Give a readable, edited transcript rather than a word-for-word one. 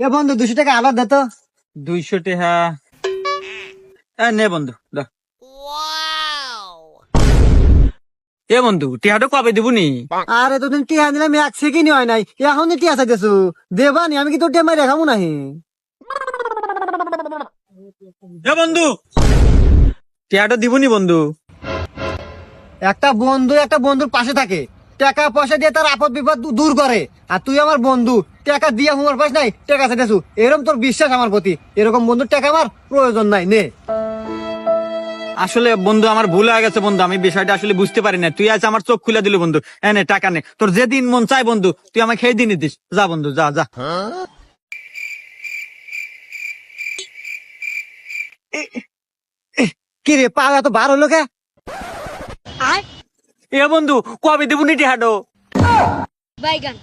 এ বন্ধু 200 টাকা আলাদা দে তো। 200 টাকা নে বন্ধু দা। এ বন্ধু টিহাটা কবে দিবনি? আরে তোদিন টিয়া নিলাম 1 সেকেন্ড হয় নাই, এখন টিয়া চাইতেছু। দেবানি আমি কি তোর টিয়া মারি রেখাবো নাহি? এ বন্ধু টিহাটা দিবনি বন্ধু? একটা বন্ধু একটা বন্ধুর পাশে থাকে, টাকা পয়সা দিয়ে তার আপদ বিপদ দূর করে। আর তুই আমার বন্ধু, টাকা দিয়ে আমার পাশ নাই, টাকা চাইতেছু। এরকম তোর বিশ্বাস আমার প্রতি, এরকম বন্ধুর টাকা আমার প্রয়োজন নাই, নে। আসলে বন্ধু আমার ভুল হয়ে গেছে বন্ধু, আমি বিষয়টা আসলে বুঝতে পারি না। তুই আজ আমার চোখ খুলে দিলি বন্ধু। নে টাকা নে, তোর যেদিন মন চাই বন্ধু তুই আমাকে সেই দিনই দিস। যা বন্ধু যা যা। কি রে, পা এত বার হলো কে? এ বন্ধু কবে দিবনি টিহাটো? বাইগান